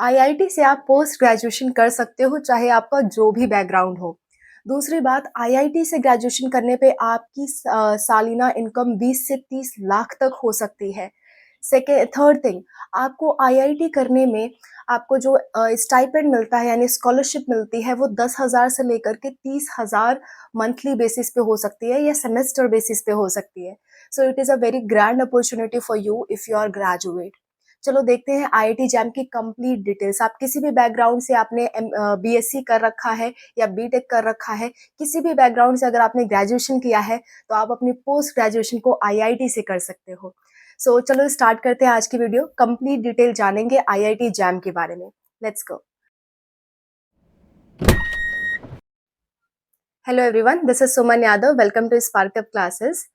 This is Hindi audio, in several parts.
आईआईटी से आप पोस्ट ग्रेजुएशन कर सकते हो, चाहे आपका जो भी बैकग्राउंड हो। दूसरी बात, आईआईटी से ग्रेजुएशन करने पे आपकी सालाना इनकम 20 से 30 लाख तक हो सकती है। थर्ड थिंग, आपको आईआईटी करने में आपको जो स्टाइपेंड मिलता है यानी स्कॉलरशिप मिलती है, वो 10,000 से लेकर के 30,000 मंथली बेसिस पे हो सकती है या सेमेस्टर बेसिस पे हो सकती है। So it is a very grand opportunity for you if you are graduate. चलो देखते हैं आईआईटी जैम की कंप्लीट डिटेल्स। आप किसी भी बैकग्राउंड से आपने बीएससी कर रखा है या बीटेक कर रखा है, किसी भी बैकग्राउंड से अगर आपने ग्रेजुएशन किया है, तो आप अपनी पोस्ट ग्रेजुएशन को आईआईटी से कर सकते हो। सो चलो स्टार्ट करते हैं आज की वीडियो। कंप्लीट डिटेल जानेंगे आईआईटी जैम के बारे में। Let's go. Hello everyone, this is Suman Yadav. Welcome to Sparkup classes.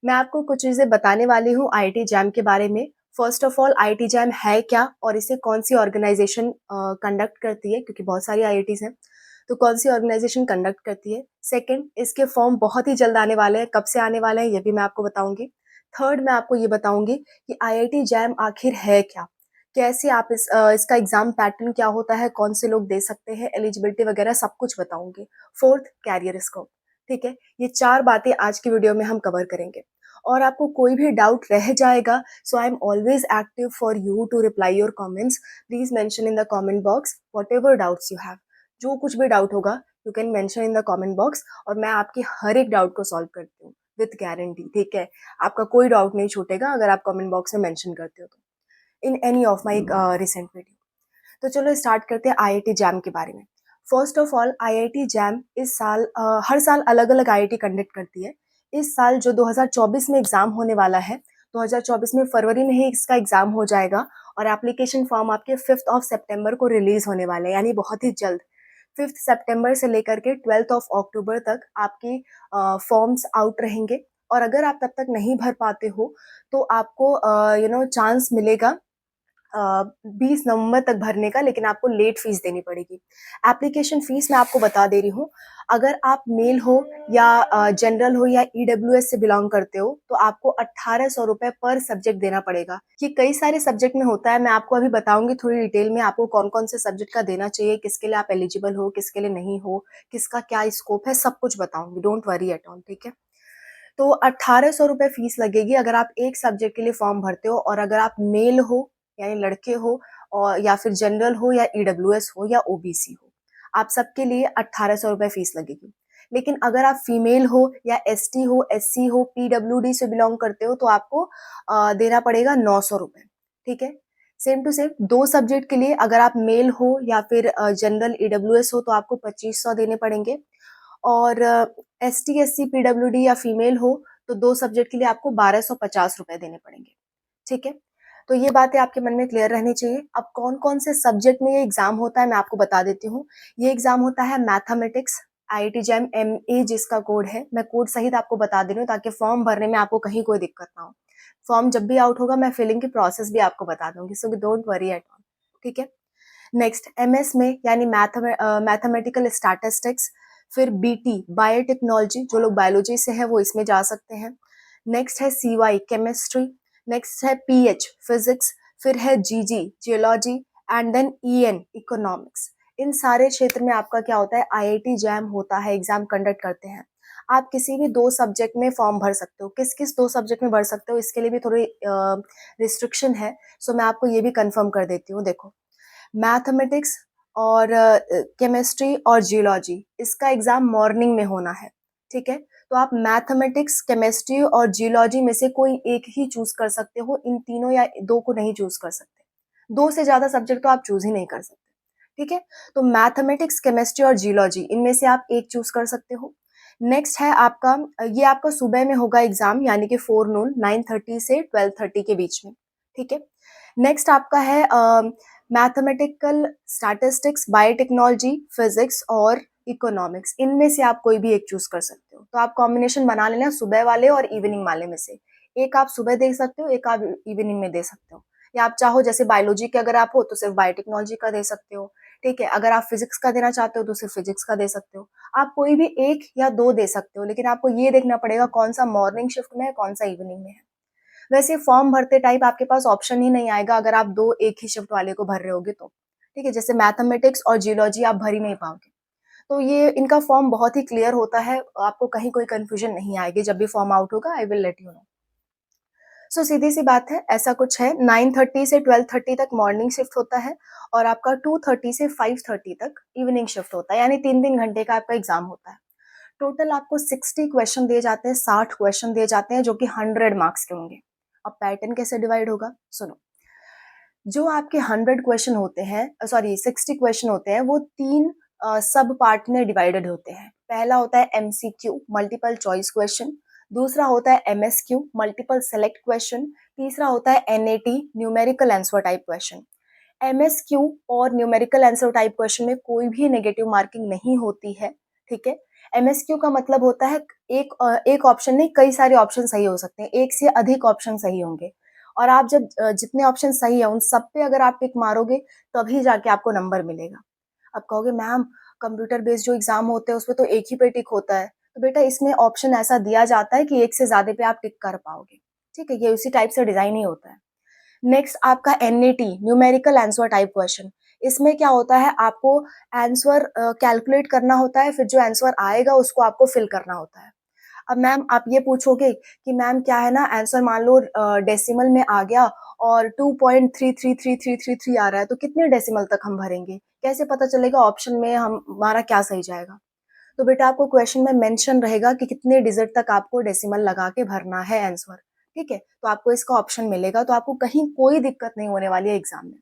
मैं आपको कुछ चीज़ें बताने वाली हूँ आईआईटी जैम के बारे में। First of all, IIT jam है क्या और इसे कौन सी ऑर्गेनाइजेशन कंडक्ट करती है, क्योंकि बहुत सारी आईआईटीज हैं, तो कौन सी ऑर्गेनाइजेशन कंडक्ट करती है। सेकंड, इसके फॉर्म बहुत ही जल्द आने वाले हैं, कब से आने वाले हैं ये भी मैं आपको बताऊंगी। थर्ड, मैं आपको ये बताऊंगी कि आईआईटी जैम आखिर है क्या, कैसे आप इसका एग्जाम पैटर्न क्या होता है, कौन से लोग दे सकते हैं, एलिजिबिलिटी वगैरह सब कुछ बताऊंगी। Fourth, career scope. ठीक है, ये चार बातें आज की वीडियो में हम कवर करेंगे। और आपको कोई भी डाउट रह जाएगा, so I am always active for you to reply your comments. Please mention in the comment box whatever doubts you have. जो कुछ भी डाउट होगा, you can mention in the comment box और मैं आपकी हर एक डाउट को सॉल्व करती हूँ विथ गारंटी। ठीक है, आपका कोई डाउट नहीं छूटेगा अगर आप कमेंट बॉक्स में मेंशन करते हो तो, in any of my recent video. तो चलो स्टार्ट करते हैं आईआईटी जैम के बारे में। First of all, IIT jam इस साल हर साल अलग अलग आईआईटी कंडक्ट करती है। इस साल जो 2024 में एग्जाम होने वाला है, 2024 में फरवरी में ही इसका एग्जाम हो जाएगा और एप्लीकेशन फॉर्म आपके 5th ऑफ सितंबर को रिलीज होने वाले हैं, यानी बहुत ही जल्द। 5th सितंबर से लेकर के 12th ऑफ अक्टूबर तक आपकी फॉर्म्स आउट रहेंगे। और अगर आप तब तक नहीं भर पाते हो, तो आपको चांस मिलेगा 20 नवंबर तक भरने का, लेकिन आपको लेट फीस देनी पड़ेगी। एप्लीकेशन फीस मैं आपको बता दे रही हूँ। अगर आप मेल हो या जनरल हो या ईडब्ल्यूएस से बिलोंग करते हो, तो आपको 1800 रुपए पर सब्जेक्ट देना पड़ेगा। ये कई सारे सब्जेक्ट में होता है, मैं आपको अभी बताऊंगी थोड़ी डिटेल में आपको कौन कौन से सब्जेक्ट का देना चाहिए, किसके लिए आप एलिजिबल हो, किसके लिए नहीं हो, किसका क्या स्कोप है, सब कुछ बताऊंगी। Don't worry at all. ठीक है, तो 1800 रुपए फीस लगेगी अगर आप एक सब्जेक्ट के लिए फॉर्म भरते हो, और अगर आप मेल हो यानी लड़के हो, और या फिर जनरल हो या ईडब्ल्यूएस हो या ओबीसी हो, आप सबके लिए 1800 रुपए फीस लगेगी। लेकिन अगर आप फीमेल हो या एसटी हो, एससी हो, पीडब्ल्यूडी से बिलोंग करते हो, तो आपको देना पड़ेगा 900 रुपए। ठीक है, सेम टू सेम दो सब्जेक्ट के लिए अगर आप मेल हो या फिर जनरल ईडब्ल्यूएस हो, तो आपको 2500 देने पड़ेंगे। और S T, S C, PWD या फीमेल हो, तो दो सब्जेक्ट के लिए आपको 1250 रुपए देने पड़ेंगे। ठीक है, तो ये बातें आपके मन में क्लियर रहनी चाहिए। अब कौन कौन से सब्जेक्ट में ये एग्जाम होता है मैं आपको बता देती हूँ। ये एग्जाम होता है मैथमेटिक्स, आईआईटी जैम MA जिसका कोड है, मैं कोड सहित आपको बता दे रही हूँ ताकि फॉर्म भरने में आपको कहीं कोई दिक्कत ना हो। फॉर्म जब भी आउट होगा, मैं फिलिंग की प्रोसेस भी आपको बता दूंगी, so don't worry at all. ठीक है, नेक्स्ट MS में यानी मैथमेटिकल स्टैटिस्टिक्स, फिर BT बायोटेक्नोलॉजी, जो लोग बायोलॉजी से हैं वो इसमें जा सकते हैं। नेक्स्ट है CY केमिस्ट्री, नेक्स्ट है PH फिजिक्स, फिर है GG geology, and then EN economics. इन सारे क्षेत्र में आपका क्या होता है, आईआईटी जैम होता है, एग्जाम कंडक्ट करते हैं। आप किसी भी दो सब्जेक्ट में फॉर्म भर सकते हो। किस किस दो सब्जेक्ट में भर सकते हो, इसके लिए भी थोड़ी रिस्ट्रिक्शन है, सो मैं आपको ये भी कंफर्म कर देती हूँ। देखो, मैथमेटिक्स और केमिस्ट्री और जियोलॉजी, इसका एग्जाम मॉर्निंग में होना है। ठीक है, तो आप मैथमेटिक्स, केमिस्ट्री और जियोलॉजी में से कोई एक ही चूज कर सकते हो, इन तीनों या दो को नहीं चूज कर सकते। दो से ज्यादा सब्जेक्ट तो आप चूज ही नहीं कर सकते। ठीक है, तो मैथमेटिक्स, केमिस्ट्री और जियोलॉजी, इनमें से आप एक चूज कर सकते हो। नेक्स्ट है आपका, ये आपका सुबह में होगा एग्जाम, यानी कि 4 नून 9:30 से 12:30 के बीच में। ठीक है, नेक्स्ट आपका है मैथमेटिकल स्टैटिस्टिक्स, बायोटेक्नोलॉजी, फिजिक्स और इकोनॉमिक्स। इनमें से आप कोई भी एक चूज कर सकते हो। तो आप कॉम्बिनेशन बना लेना सुबह वाले और इवनिंग वाले में से। एक आप सुबह दे सकते हो, एक आप इवनिंग में दे सकते हो। या आप चाहो जैसे बायोलॉजी के अगर आप हो तो सिर्फ बायोटेक्नोलॉजी का दे सकते हो। ठीक है, अगर आप फिजिक्स का देना चाहते हो तो सिर्फ फिजिक्स का दे सकते हो। आप कोई भी एक या दो दे सकते हो, लेकिन आपको ये देखना पड़ेगा कौन सा मॉर्निंग शिफ्ट में है, कौन सा इवनिंग में है। वैसे फॉर्म भरते टाइप आपके पास ऑप्शन ही नहीं आएगा अगर आप दो एक ही शिफ्ट वाले को भर रहे होगे तो। ठीक है? जैसे मैथमेटिक्स और जियोलॉजी आप भर ही नहीं पाओगे। तो ये इनका फॉर्म बहुत ही क्लियर होता है, आपको कहीं कोई कन्फ्यूजन नहीं आएगी, जब भी फॉर्म आउट होगा I will let you know. So सीधी-सी बात है, ऐसा कुछ है, 9:30 से 12:30 तक मॉर्निंग शिफ्ट होता है और आपका 2:30 से 5:30 तक इवनिंग शिफ्ट होता है, यानी 3-3 घंटे का आपका एग्ज़ाम होता है। टोटल आपको 60 क्वेश्चन दिए जाते हैं, 60 क्वेश्चन दिए जाते हैं जो कि 100 मार्क्स के होंगे। अब पैटर्न कैसे डिवाइड होगा? सुनो, जो आपके 100 क्वेश्चन होते हैं, सॉरी 60 क्वेश्चन होते हैं, वो 3 सब पार्ट में डिवाइडेड होते हैं। पहला होता है एमसीक्यू, मल्टीपल चॉइस क्वेश्चन, दूसरा होता है एमएसक्यू, मल्टीपल सेलेक्ट क्वेश्चन, तीसरा होता है NAT, numerical answer type question. MSQ और न्यूमेरिकल आंसर टाइप क्वेश्चन में कोई भी नेगेटिव मार्किंग नहीं होती है, ठीक है? एमएसक्यू का मतलब होता है एक ऑप्शन नहीं, कई सारे ऑप्शन सही हो सकते हैं, एक से अधिक ऑप्शन सही होंगे और आप जब जितने ऑप्शन सही है उन सब पे अगर आप टिक मारोगे तभी जाके आपको नंबर मिलेगा। आप कहोगे मैम कंप्यूटर बेस्ड जो एग्जाम होते हैं उसमें तो एक ही पे टिक होता है, तो बेटा इसमें ऑप्शन ऐसा दिया जाता है कि एक से ज्यादा पे आप टिक कर पाओगे, ठीक है? ये उसी टाइप से डिजाइन ही होता है। नेक्स्ट आपका NAT, numerical answer type question. इसमें क्या होता है, आपको आंसर कैलकुलेट करना होता है, फिर जो आंसर आएगा उसको आपको फिल करना होता है। अब मैम आप ये पूछोगे कि मैम क्या है ना, आंसर मान लो डेसिमल में आ गया और 2.333333 आ रहा है, तो कितने डेसिमल तक हम भरेंगे? कैसे पता चलेगा ऑप्शन में हमारा क्या सही जाएगा? तो बेटा आपको क्वेश्चन में मेंशन रहेगा कि कितने डिजिट तक आपको डेसिमल लगा के भरना है आंसर, ठीक है? तो आपको इसका ऑप्शन मिलेगा, तो आपको कहीं कोई दिक्कत नहीं होने वाली है एग्जाम में,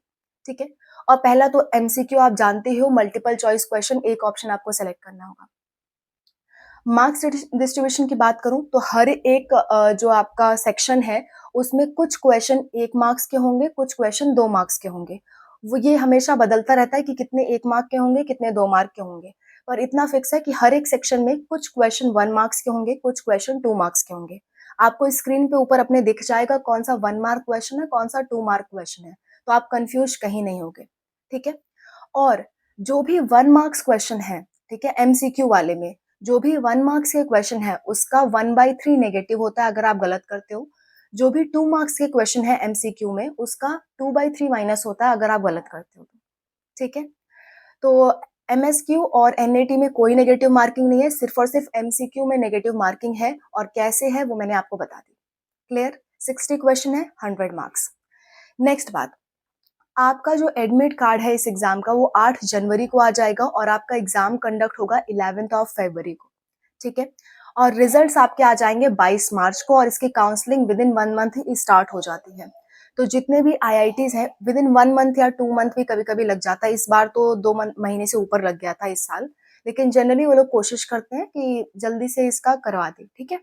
ठीक है? और पहला तो एमसीक्यू आप जानते हो, मल्टीपल चॉइस क्वेश्चन, एक ऑप्शन आपको सेलेक्ट करना होगा। मार्क्स डिस्ट्रीब्यूशन की बात करूं तो हर एक जो आपका सेक्शन है उसमें कुछ क्वेश्चन 1 मार्क्स के होंगे, कुछ क्वेश्चन 2 मार्क्स के होंगे। वो ये हमेशा बदलता रहता है कि कितने 1 मार्क के होंगे, कितने 2 मार्क के होंगे, पर इतना फिक्स है कि हर एक सेक्शन में कुछ क्वेश्चन 1 मार्क्स के होंगे, कुछ क्वेश्चन 2 मार्क्स के होंगे। आपको स्क्रीन पे ऊपर अपने दिख जाएगा कौन सा 1 मार्क क्वेश्चन है, कौन सा 2 मार्क क्वेश्चन है, तो आप कंफ्यूज कहीं नहीं होगे, ठीक है? और जो भी 1 मार्क्स क्वेश्चन है, ठीक है, एमसीक्यू वाले में जो भी 1 मार्क्स के क्वेश्चन है उसका 1/3 नेगेटिव होता है अगर आप गलत करते हो। जो भी 2 मार्क्स के क्वेश्चन है एमसीक्यू में उसका 2/3 माइनस होता है अगर आप गलत करते हो तो, ठीक है? तो एमएसक्यू और एनएटी में कोई नेगेटिव मार्किंग नहीं है, सिर्फ और सिर्फ एमसीक्यू में नेगेटिव मार्किंग है, और कैसे है वो मैंने आपको बता दी। क्लियर? 60 क्वेश्चन है, 100 मार्क्स। नेक्स्ट बात, आपका जो एडमिट कार्ड है इस एग्जाम का वो 8 जनवरी को आ जाएगा और आपका एग्जाम कंडक्ट होगा 11th ऑफ फरवरी को, ठीक है? और रिजल्ट्स आपके आ जाएंगे 22 मार्च को, और इसकी counselling with in 1 month he start हो जाती है। तो जितने भी आईआईटीज हैं विद इन 1 मंथ या 2 मंथ भी कभी कभी लग जाता है, इस बार तो 2 महीने से ऊपर लग गया था इस साल, लेकिन जनरली वो लोग कोशिश करते हैं कि जल्दी से इसका करवा दें, ठीक है?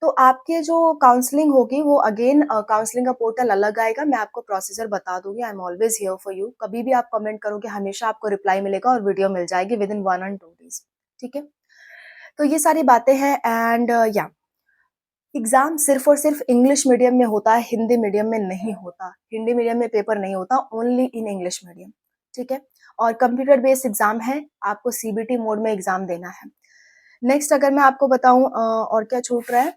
तो आपके जो काउंसलिंग होगी वो अगेन काउंसलिंग का पोर्टल अलग आएगा, मैं आपको प्रोसीजर बता दूंगी। आई am always here for you, कभी भी आप कमेंट करोगे हमेशा आपको रिप्लाई मिलेगा और वीडियो मिल जाएगी विद इन 1 और 2 डेज, ठीक है? तो ये सारी बातें हैं, एंड या एग्जाम सिर्फ और सिर्फ इंग्लिश मीडियम में होता है, हिंदी मीडियम में नहीं होता। हिंदी मीडियम में पेपर नहीं होता, ओनली इन इंग्लिश मीडियम, ठीक है? और कंप्यूटर बेस्ड एग्जाम है, आपको सीबीटी मोड में एग्जाम देना है। नेक्स्ट अगर मैं आपको बताऊं और क्या छूट रहा है,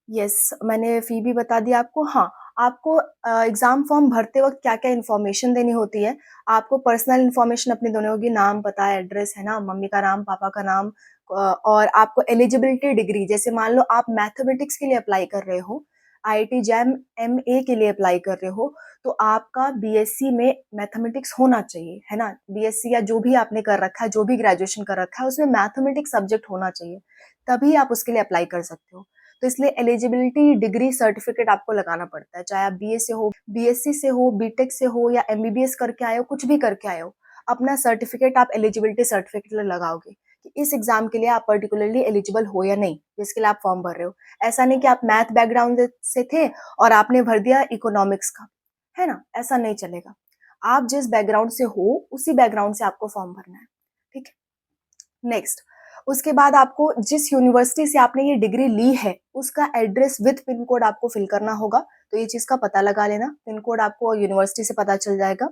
यस मैंने फ़ी भी बता दी आपको। हाँ, आपको एग्ज़ाम फॉर्म भरते वक़्त क्या-क्या इन्फॉर्मेशन देनी होती है। आपको पर्सनल इन्फॉर्मेशन अपनी देनी होगी, नाम, पता, एड्रेस, है ना? मम्मी का नाम, पापा का नाम, और आपको एलिजिबिलिटी डिग्री, जैसे मान लो आप मैथमेटिक्स के लिए अप्लाई कर रहे हो, आईआईटी जैम एमए के लिए अप्लाई कर रहे हो, तो आपका बीएससी में मैथमेटिक्स होना चाहिए, है ना? बीएससी या जो भी आपने कर रखा है, जो भी ग्रेजुएशन कर रखा है, उसमें मैथमेटिक्स सब्जेक्ट होना चाहिए, तभी आप उसके लिए अप्लाई कर सकते हो। तो इसलिए एलिजिबिलिटी डिग्री सर्टिफिकेट आपको लगाना पड़ता है, चाहे आप बीए से हो, बीएससी से हो, बीटेक से हो या एमबीबीएस करके आए हो, कुछ भी करके आए हो, अपना सर्टिफिकेट आप एलिजिबिलिटी सर्टिफिकेट लगाओगे कि इस एग्जाम के लिए आप पर्टिकुलरली एलिजिबल हो या नहीं, जिसके लिए आप फॉर्म भर रहे हो। ऐसा नहीं कि आप मैथ बैकग्राउंड से थे और आपने भर दिया इकोनॉमिक्स का, है ना? ऐसा नहीं चलेगा। आप जिस बैकग्राउंड से हो उसी बैकग्राउंड से आपको फॉर्म भरना है, ठीक है? नेक्स्ट, उसके बाद आपको जिस यूनिवर्सिटी से आपने ये डिग्री ली है उसका एड्रेस विद पिन कोड आपको फिल करना होगा, तो ये चीज का पता लगा लेना, पिन कोड आपको यूनिवर्सिटी से पता चल जाएगा।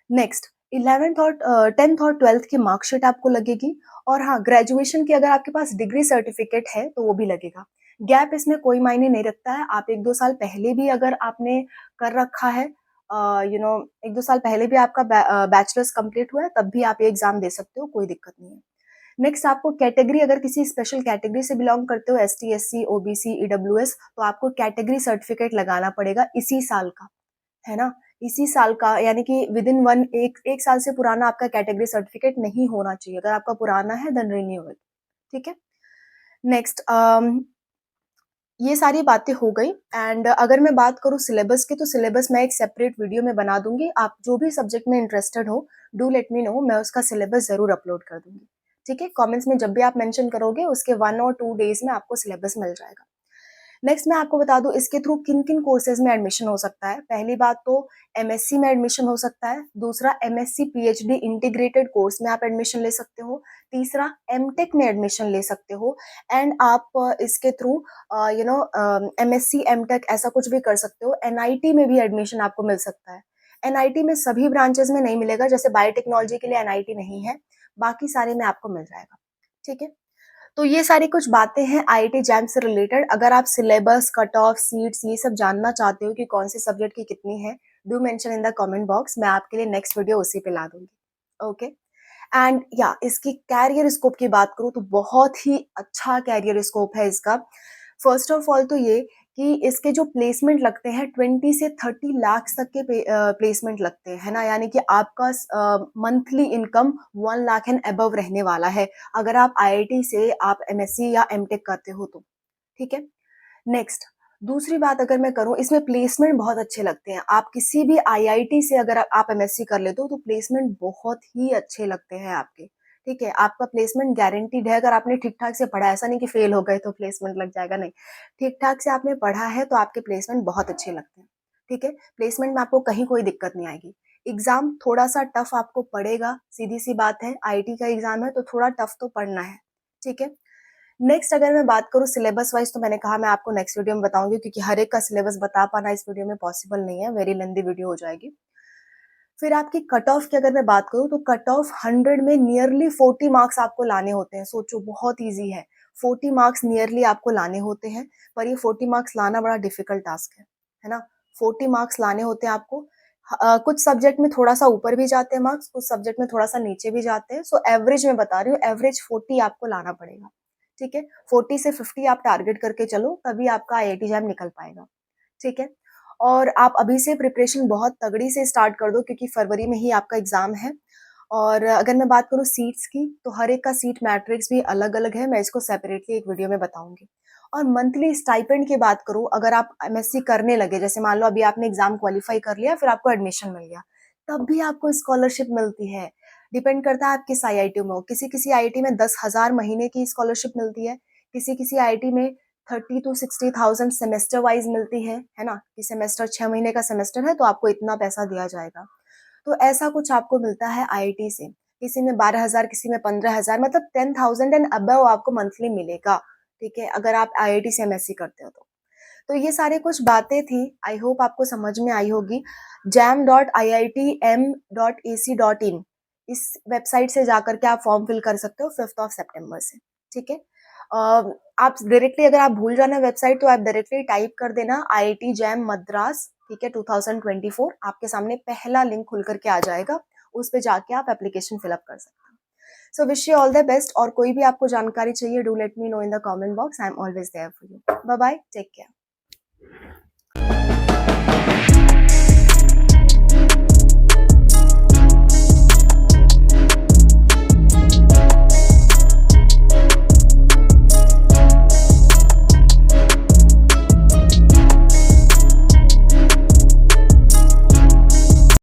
नेक्स्ट, 11th और 10th और 12th की मार्कशीट आपको लगेगी, और हाँ ग्रेजुएशन की अगर आपके पास डिग्री सर्टिफिकेट है तो वो भी लगेगा। गैप इसमें कोई मायने नहीं रखता है, आप 1-2 साल पहले भी अगर आपने कर रखा है 1-2 साल पहले भी आपका बैचलर्स कंप्लीट हुआ है, तब भी आप ये एग्ज़ाम दे सकते हो, कोई दिक्कत नहीं है। नेक्स्ट आपको कैटेगरी, अगर किसी स्पेशल कैटेगरी से बिलॉन्ग करते हो, एसटी, एससी, ओबीसी, ईडब्ल्यूएस, तो आपको कैटेगरी सर्टिफिकेट लगाना पड़ेगा इसी साल का, है ना? इसी साल का, यानी कि विदिन 1 साल से पुराना आपका कैटेगरी सर्टिफिकेट नहीं होना चाहिए। अगर आपका पुराना है देन रिन्यू इट, ठीक है? नेक्स्ट ये सारी बातें हो गई। एंड अगर मैं बात करूँ सिलेबस की, तो सिलेबस मैं एक सेपरेट वीडियो में बना दूँगी। आप जो भी सब्जेक्ट में इंटरेस्टेड हो, डू लेट मी नो, मैं उसका सिलेबस ज़रूर अपलोड कर दूँगी। ठीक है? कमेंट्स में जब भी आप मेंशन करोगे, उसके 1 और 2 डेज़ में आपको सिलेबस मिल जाएगा। नेक्स्ट मैं आपको बता दूँ इसके थ्रू किन-किन कोर्सेज़ में एडमिशन हो सकता है। पहली बात तो एमएससी में एडमिशन हो सकता है, दूसरा एमएससी पीएचडी इंटीग्रेटेड कोर्स में आप एडमिशन ले सकते हो, तीसरा एमटेक में एडमिशन ले सकते हो, एंड आप इसके थ्रू एमएससी, एमटेक ऐसा कुछ भी कर सकते हो। एनआईटी में भी एडमिशन आपको मिल सकता है। एनआईटी में सभी ब्रांचेज़ में नहीं मिलेगा, जैसे बायोटेक्नोलॉजी के लिए एनआईटी नहीं है, बाकी सारे में आपको मिल जाएगा। ठीक है? तो ये सारी कुछ बातें हैं आईआईटी जैम से रिलेटेड। अगर आप सिलेबस, कट ऑफ, सीट्स ये सब जानना चाहते हो कि कौन से सब्जेक्ट की कितनी है, do mention in the comment box, मैं आपके लिए नेक्स्ट वीडियो उसी पे ला दूँगी। ओके? एंड या इसकी कैरियर स्कोप की बात करूँ तो बहुत ही अच्छा कैरियर स्कोप है इसका। फर्स्ट ऑफ ऑल तो ये कि इसके जो प्लेसमेंट लगते हैं 20 से 30 लाख तक के प्लेसमेंट लगते हैं, है ना? यानी कि आपका monthly income 1 lakh and above रहने वाला है, अगर आप आईआईटी से आप एमएससी या एमटेक करते हो तो, ठीक है? नेक्स्ट दूसरी बात अगर मैं करूँ, इसमें प्लेसमेंट बहुत अच्छे लगते हैं। आप किसी भी आईआईटी से अगर आप एमएससी कर लेते हो तो प्लेसमेंट बहुत ही अच्छे लगते हैं आपके, ठीक है? आपका प्लेसमेंट गारंटीड है, अगर आपने ठीक-ठाक से पढ़ा है, ऐसा नहीं कि फेल हो गए तो प्लेसमेंट लग जाएगा, नहीं। ठीक-ठाक से आपने पढ़ा है तो आपके प्लेसमेंट बहुत अच्छे लगते हैं, ठीक है? प्लेसमेंट में आपको कहीं कोई दिक्कत नहीं आएगी। एग्ज़ाम थोड़ा-सा टफ आपको पड़ेगा, सीधी-सी बात है, आईटी का एग्ज़ाम है तो थोड़ा टफ तो पड़ना है, ठीक है? नेक्स्ट अगर मैं बात करूँ सिलेबस वाइज़, तो मैंने कहा मैं आपको नेक्स्ट वीडियो में बताऊँगी, क्योंकि हर एक का सिलेबस बता पाना इस वीडियो में पॉसिबल नहीं है, वेरी लेंथी वीडियो हो जाएगी। फिर आपकी कट ऑफ की अगर मैं बात करूँ, तो कट ऑफ 100 में नियरली 40 मार्क्स आपको लाने होते हैं। सोचो बहुत ईज़ी है, 40 मार्क्स नियरली आपको लाने होते हैं, पर ये 40 मार्क्स लाना बड़ा डिफ़िकल्ट टास्क है ना? 40 मार्क्स लाने होते हैं आपको। कुछ सब्जेक्ट में थोड़ा-सा ऊपर भी जाते हैं मार्क्स, कुछ सब्जेक्ट में थोड़ा-सा नीचे भी जाते हैं। सो एवरेज मैं बता रही हूँ, एवरेज 40 आपको लाना पड़ेगा, ठीक है? 40 से 50 आप टारगेट करके चलो, तभी आपका आईआईटी जैम निकल पाएगा, ठीक है? और आप अभी से प्रिपरेशन बहुत तगड़ी से स्टार्ट कर दो, क्योंकि फरवरी में ही आपका एग्ज़ाम है। और अगर मैं बात करूँ सीट्स की, तो हर एक का सीट मैट्रिक्स भी अलग-अलग है, मैं इसको सेपरेटली एक वीडियो में बताऊँगी। और मंथली स्टाइपेंड की बात करूँ, अगर आप एमएससी करने लगे, जैसे मान लो अभी आपने एग्ज़ाम क्वालीफाई कर लिया, फिर आपको एडमिशन मिल गया, तब भी आपको स्कॉलरशिप मिलती है। डिपेंड करता है आप किस आईआईटी में हो, किसी-किसी आईआईटी में 10,000 महीने की स्कॉलरशिप मिलती है, किसी-किसी आईआईटी में 30 टू 60,000 सेमेस्टर वाइज़ मिलती है ना? कि सेमेस्टर 6 महीने का सेमेस्टर है तो आपको इतना पैसा दिया जाएगा। तो ऐसा कुछ आपको मिलता है आईआईटी से। किसी में 12,000, किसी में 15,000, मतलब 10,000 एंड अबव आपको मंथली मिलेगा, ठीक है? अगर आप आईआईटी से एमएससी करते हो तो। तो ये सारे कुछ बातें थी, आई होप आपको समझ में आई होगी। jam.iitm.ac.in इस वेबसाइट से जाकर के आप फॉर्म फिल कर सकते हो 5th ऑफ सितंबर से, ठीक है? आप डायरेक्टली, अगर आप भूल जाना वेबसाइट, तो आप डायरेक्टली टाइप कर देना आईआईटी जैम मद्रास, ठीक है, 2024, आपके सामने पहला लिंक खुल कर के आ जाएगा, उस पे जाके आप एप्लीकेशन फिल अप कर सकते हो। So wish you all the best, और कोई भी आपको जानकारी चाहिए, do let me know in the comment box, I am always there for you. Bye bye, take care.